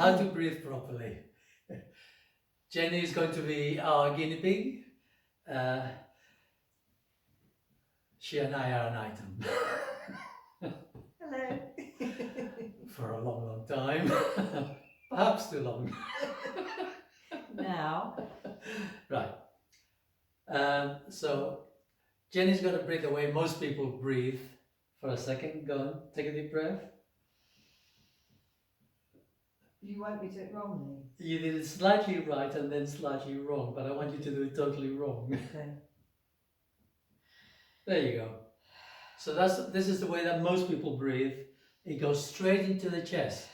How to breathe properly. Jenny is going to be our guinea pig. She and I are an item. Hello. For a long, long time. Perhaps too long. Now. Right. So Jenny's going to breathe the way most people breathe. For a second, go on, take a deep breath. You want me to do it wrongly? You did it slightly right and then slightly wrong, but I want you to do it totally wrong. Okay. There you go. So this is the way that most people breathe. It goes straight into the chest,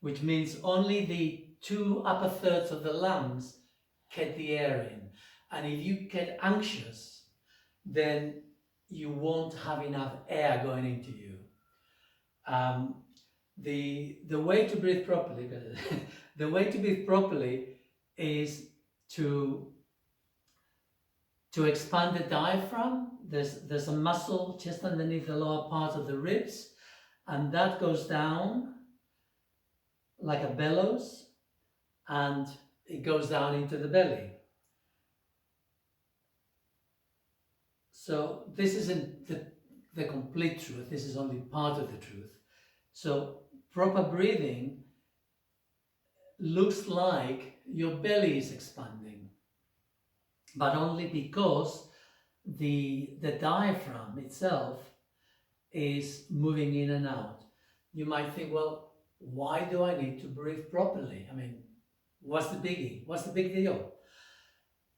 which means only the two upper thirds of the lungs get the air in. And if you get anxious, then you won't have enough air going into you. The way to breathe properly, the way to breathe properly is to expand the diaphragm. There's a muscle just underneath the lower part of the ribs, and that goes down like a bellows, and it goes down into the belly. So this isn't the complete truth, this is only part of the truth. So proper breathing looks like your belly is expanding, but only because the diaphragm itself is moving in and out. You might think, well, why do I need to breathe properly? I mean, what's the biggie? What's the big deal?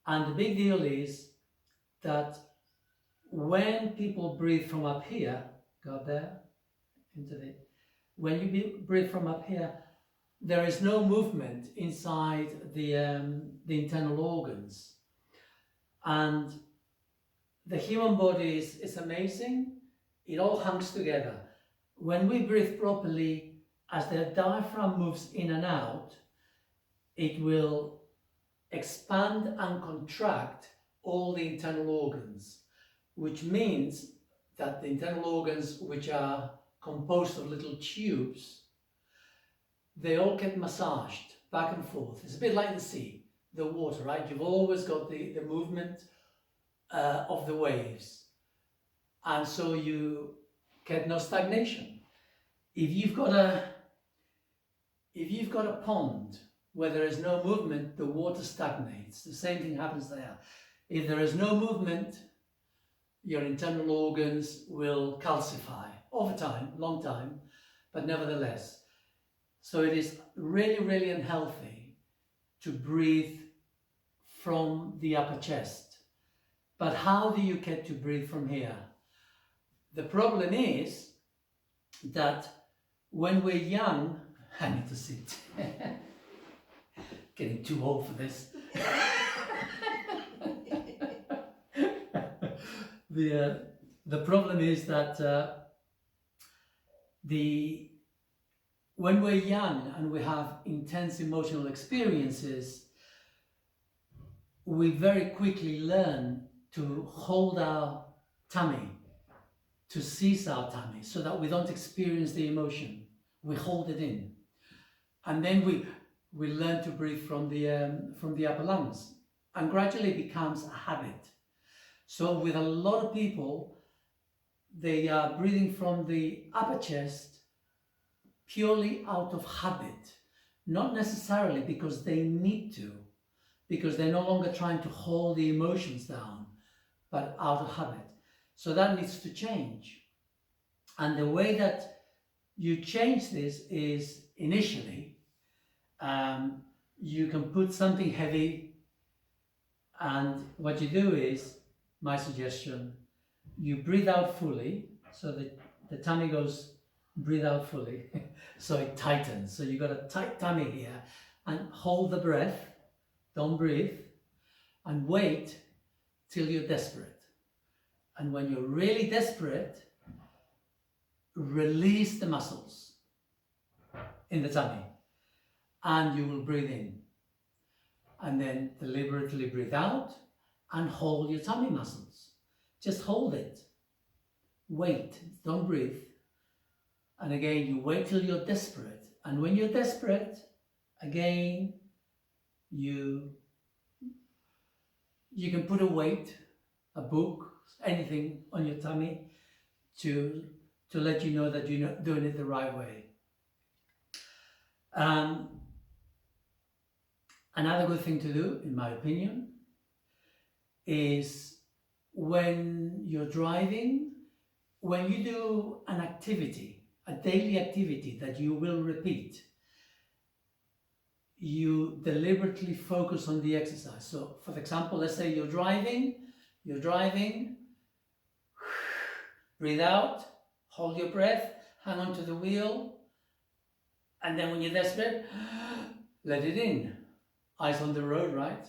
And the big deal is that when people breathe from up here, go there, when you breathe from up here, there is no movement inside the internal organs. And the human body is amazing. It all hangs together. When we breathe properly, as the diaphragm moves in and out, it will expand and contract all the internal organs, which means that the internal organs, which are composed of little tubes, they all get massaged back and forth. It's a bit like the sea, the water, right? You've always got the movement of the waves, and so you get no stagnation. If you've got a pond where there is no movement, the water stagnates. The same thing happens there. If there is no movement, your internal organs will calcify over time, long time, but nevertheless. So it is really, really unhealthy to breathe from the upper chest. But how do you get to breathe from here? The problem is that when we're young, I need to sit. Getting too old for this. The problem is that when we're young and we have intense emotional experiences, we very quickly learn to hold our tummy, to seize our tummy, so that we don't experience the emotion. We hold it in, and then we learn to breathe from the upper lungs, and gradually it becomes a habit. So with a lot of people, they are breathing from the upper chest purely out of habit, not necessarily because they need to, because they're no longer trying to hold the emotions down, but out of habit. So that needs to change. And the way that you change this is initially, you can put something heavy, and what you do is, my suggestion, you breathe out fully, so that the tummy goes, breathe out fully, so it tightens. So you've got a tight tummy here, and hold the breath, don't breathe, and wait till you're desperate. And when you're really desperate, release the muscles in the tummy, and you will breathe in. And then deliberately breathe out and hold your tummy muscles. Just hold it. Wait, don't breathe. And again, you wait till you're desperate. And when you're desperate, Again, you can put a weight, a book, anything on your tummy to let you know that you're not doing it the right way. Another good thing to do, in my opinion, is when you're driving, when you do an activity, a daily activity that you will repeat, you deliberately focus on the exercise. So, for example, let's say you're driving, breathe out, hold your breath, hang on to the wheel, and then when you're desperate, let it in. Eyes on the road, right?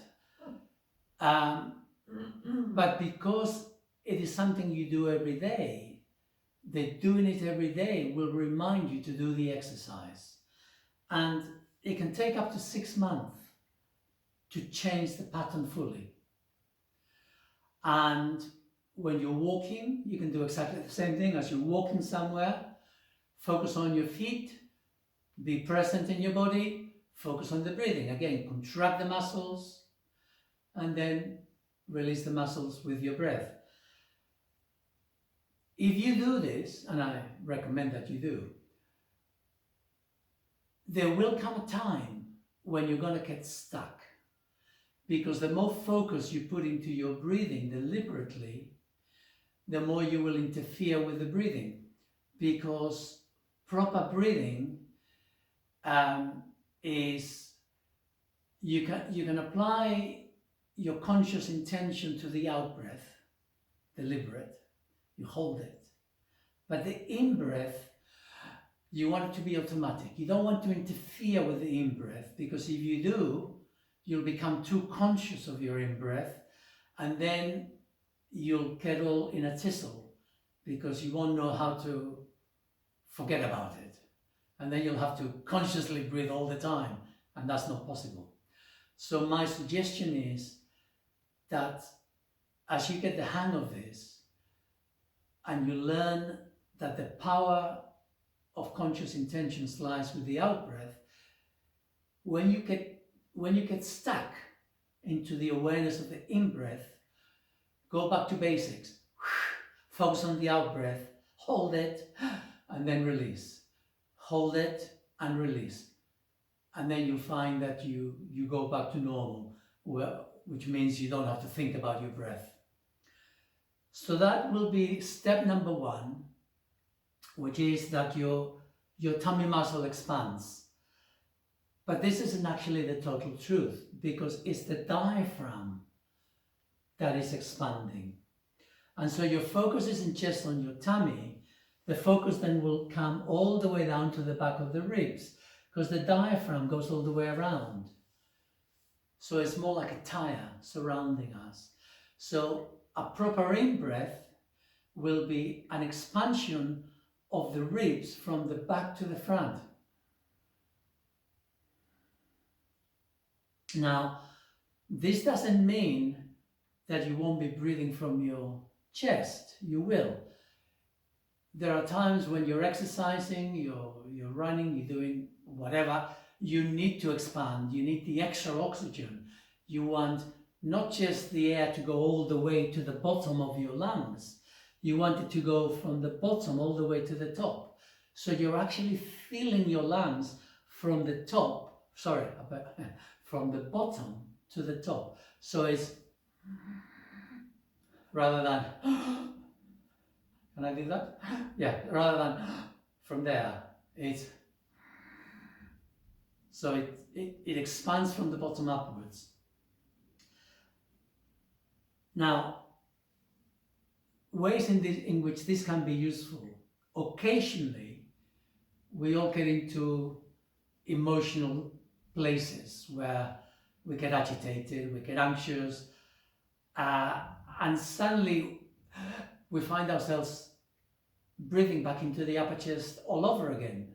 But because it is something you do every day, doing it every day will remind you to do the exercise. And it can take up to 6 months to change the pattern fully. And when you're walking, you can do exactly the same thing. As you're walking somewhere, focus on your feet, be present in your body, focus on the breathing. Again, contract the muscles, and then release the muscles with your breath. If you do this, and I recommend that you do, there will come a time when you're going to get stuck. Because the more focus you put into your breathing deliberately, the more you will interfere with the breathing. Because proper breathing is, you can apply your conscious intention to the out-breath, deliberate, you hold it. But the in-breath, you want it to be automatic. You don't want to interfere with the in-breath, because if you do, you'll become too conscious of your in-breath, and then you'll get all in a tizzel, because you won't know how to forget about it. And then you'll have to consciously breathe all the time, and that's not possible. So my suggestion is that as you get the hang of this, and you learn that the power of conscious intentions lies with the out-breath, when you get stuck into the awareness of the in-breath, go back to basics. Focus on the out-breath, hold it, and then release. Hold it and release. And then you'll find that you go back to normal, which means you don't have to think about your breath. So that will be step number 1, which is that your tummy muscle expands. But this isn't actually the total truth, because it's the diaphragm that is expanding. And so your focus isn't just on your tummy, the focus then will come all the way down to the back of the ribs, because the diaphragm goes all the way around. So it's more like a tire surrounding us. So a proper in-breath will be an expansion of the ribs from the back to the front. Now, this doesn't mean that you won't be breathing from your chest. You will. There are times when you're exercising, you're running, you're doing whatever, you need to expand, you need the extra oxygen. You want not just the air to go all the way to the bottom of your lungs, you want it to go from the bottom all the way to the top. So you're actually filling your lungs from the top, from the bottom to the top. So it's, rather than, can I do that? Yeah, rather than from there, it's, so it expands from the bottom upwards. Now, ways in which this can be useful. Occasionally, we all get into emotional places where we get agitated, we get anxious, and suddenly we find ourselves breathing back into the upper chest all over again.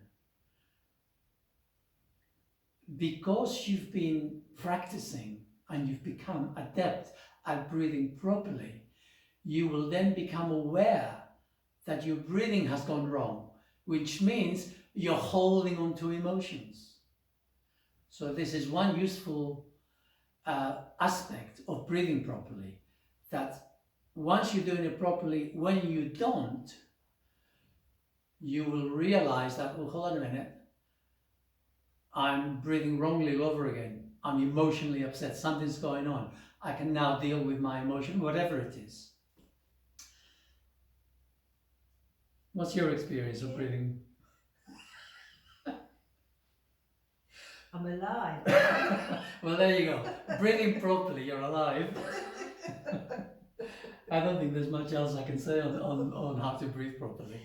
Because you've been practicing and you've become adept at breathing properly, you will then become aware that your breathing has gone wrong, which means you're holding on to emotions. So this is one useful aspect of breathing properly, that once you're doing it properly, when you don't, you will realize that, well, hold on a minute, I'm breathing wrongly all over again. I'm emotionally upset. Something's going on. I can now deal with my emotion, whatever it is. What's your experience of breathing? I'm alive. Well, there you go. Breathing properly, you're alive. I don't think there's much else I can say on how to breathe properly.